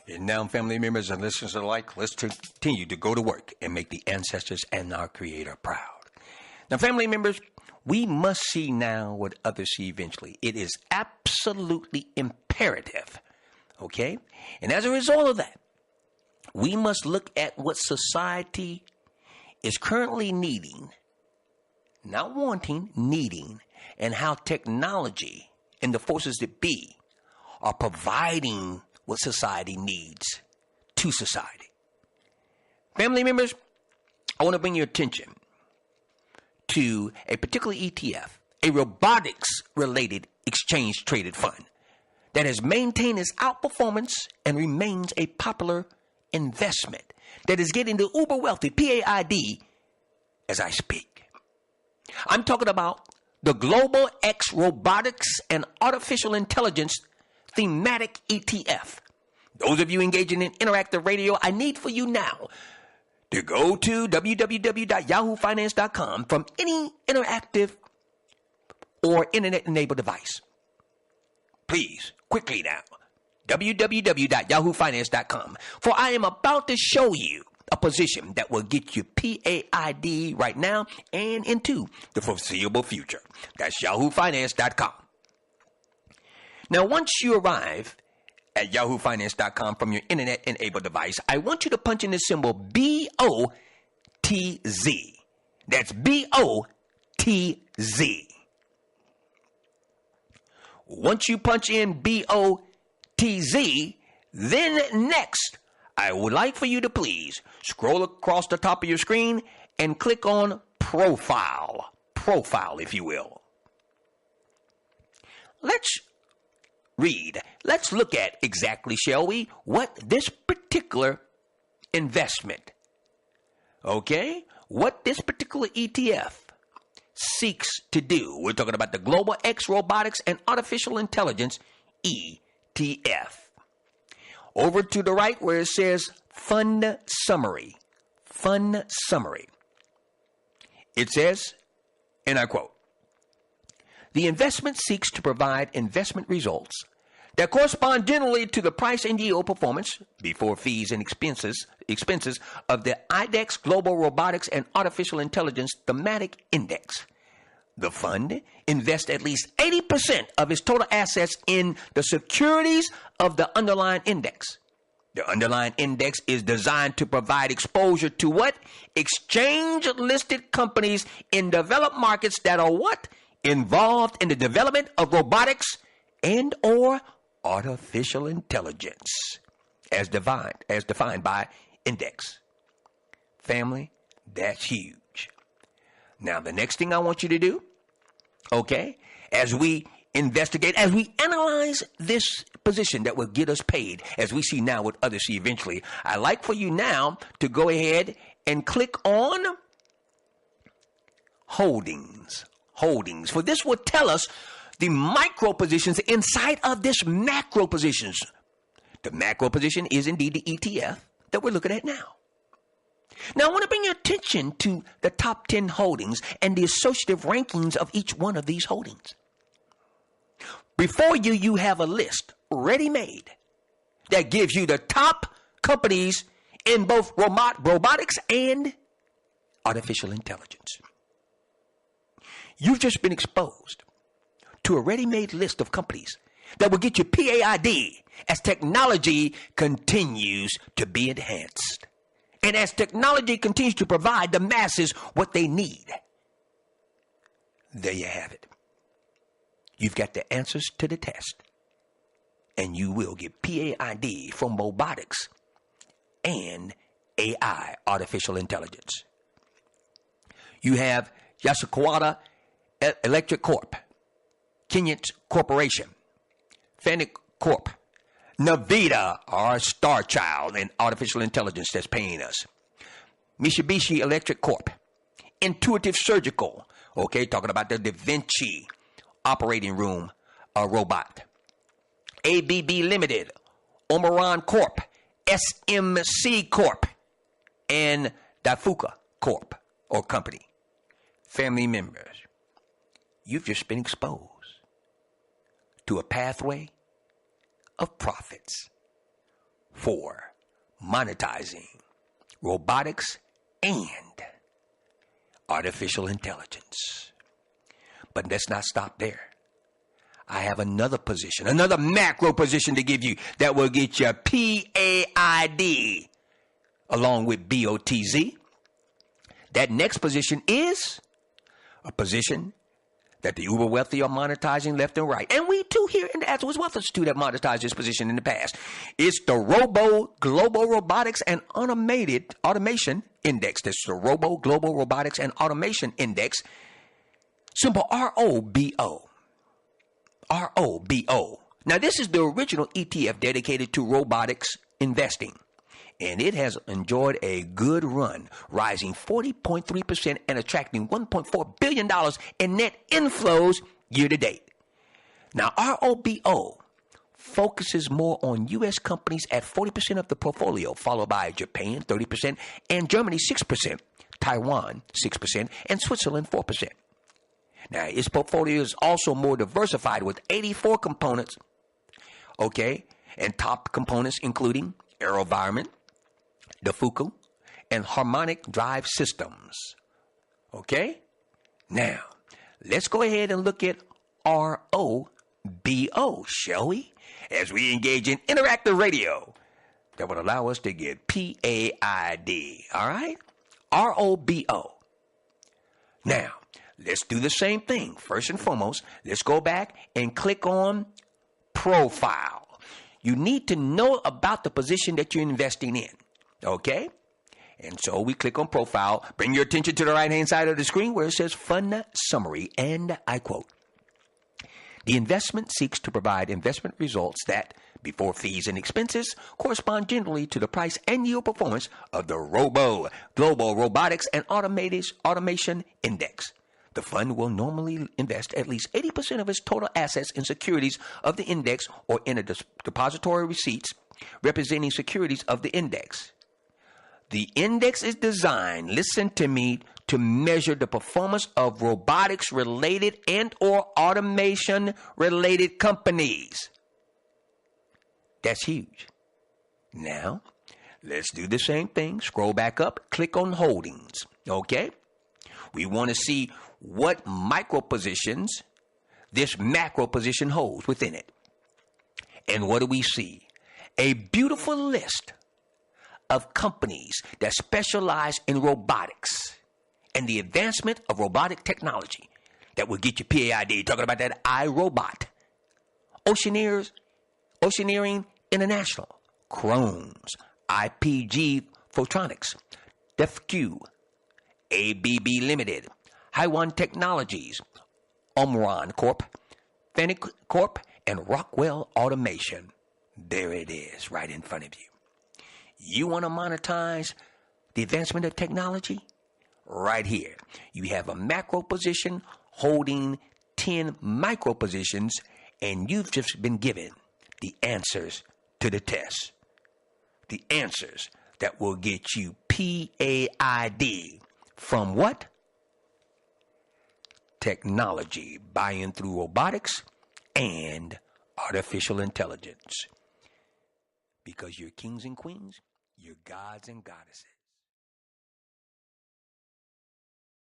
And now, family members and listeners alike, let's continue to go to work and make the ancestors and our Creator proud. Now, family members, we must see now what others see eventually. It is absolutely imperative, okay? And as a result of that, we must look at what society is currently needing, not wanting, needing, and how technology and the forces that be are providing what society needs to society. Family members, I want to bring your attention to a particular ETF, a robotics-related exchange-traded fund that has maintained its outperformance and remains a popular investment that is getting the uber wealthy P.A.I.D. as I speak. I'm talking about the Global X Robotics and Artificial Intelligence Thematic ETF. Those of you engaging in interactive radio, I need for you now to go to www.yahoofinance.com from any interactive or internet-enabled device. Please, quickly now, www.yahoofinance.com, for I am about to show you a position that will get you P.A.I.D. right now and into the foreseeable future. That's yahoofinance.com. Now, once you arrive at yahoofinance.com from your internet-enabled device, I want you to punch in the symbol B-O-T-Z. That's B-O-T-Z. Once you punch in B-O-T-Z, then next, I would like for you to please scroll across the top of your screen and click on Profile. Profile, if you will. Let's look at exactly, shall we, what this particular investment, okay, what this particular ETF seeks to do. We're talking about the Global X Robotics and Artificial Intelligence ETF. Over to the right where it says Fund Summary. Fund Summary. It says, and I quote, "The investment seeks to provide investment results that correspond generally to the price and yield performance before fees and expenses of the IDEX Global Robotics and Artificial Intelligence Thematic Index. The fund invests at least 80% of its total assets in the securities of the underlying index. The underlying index is designed to provide exposure to what? Exchange-listed companies in developed markets that are what? Involved in the development of robotics and or artificial intelligence, as defined by index." Family, that's huge. Now, the next thing I want you to do, okay, as we investigate, as we analyze this position that will get us paid, as we see now what others see eventually, I'd like for you now to go ahead and click on Holdings. Holdings. For this will tell us the micro positions inside of this macro positions. The macro position is indeed the ETF that we're looking at now. Now, I want to bring your attention to the top 10 holdings and the associative rankings of each one of these holdings. Before you, you have a list ready-made that gives you the top companies in both robotics and artificial intelligence. You've just been exposed to a ready-made list of companies that will get you P.A.I.D. as technology continues to be enhanced. And as technology continues to provide the masses what they need. There you have it. You've got the answers to the test. And you will get P.A.I.D. from robotics and AI, artificial intelligence. You have Yasukawa Electric Corp, Kenyan Corporation, Fennec Corp, Navita, our star child in artificial intelligence that's paying us, Mitsubishi Electric Corp, Intuitive Surgical, okay, talking about the Da Vinci operating room robot, ABB Limited, Omeron Corp, SMC Corp, and Dafuka Corp or company. Family members, you've just been exposed to a pathway of profits. for monetizing robotics and artificial intelligence. But let's not stop there. I have another position, another macro position to give you that will get you P.A.I.D. along with BOTZ. That next position is a position that the uber wealthy are monetizing left and right. And we too here in the Ask the Wiz Wealth Institute have monetized this position in the past. It's the Global Robotics and Automation Index. This is the Global Robotics and Automation Index. Symbol ROBO. ROBO. Now, this is the original ETF dedicated to robotics investing, and it has enjoyed a good run, rising 40.3% and attracting $1.4 billion in net inflows year to date. Now, ROBO focuses more on U.S. companies at 40% of the portfolio, followed by Japan, 30%, and Germany, 6%, Taiwan, 6%, and Switzerland, 4%. Now, its portfolio is also more diversified with 84 components, okay, and top components including AeroVironment, Defuku, and Harmonic Drive Systems. Okay? Now, let's go ahead and look at ROBO, shall we? As we engage in interactive radio that would allow us to get P.A.I.D. All right? ROBO. Now, let's do the same thing. First and foremost, let's go back and click on Profile. You need to know about the position that you're investing in. Okay? And so we click on Profile. Bring your attention to the right-hand side of the screen where it says Fund Summary. And I quote, "The investment seeks to provide investment results that, before fees and expenses, correspond generally to the price and yield performance of the Global Robotics and Automation Index. The fund will normally invest at least 80% of its total assets in securities of the index or in a depository receipts representing securities of the index. The index is designed, listen to me, to measure the performance of robotics-related and or automation-related companies." That's huge. Now, let's do the same thing. Scroll back up, click on Holdings, okay? We want to see what micro positions this macro position holds within it. And what do we see? A beautiful list of companies that specialize in robotics and the advancement of robotic technology that will get you P.A.I.D. Talking about that iRobot, Oceaneering International, Crohn's, IPG Photonics, DefQ, ABB Limited, Haiwan Technologies, Omron Corp, Fennec Corp, and Rockwell Automation. There it is, right in front of you. You want to monetize the advancement of technology? Right here. You have a macro position holding 10 micro positions, and you've just been given the answers to the test. The answers that will get you P.A.I.D. from what? Technology, buying through robotics and artificial intelligence. Because you're kings and queens, you're gods and goddesses.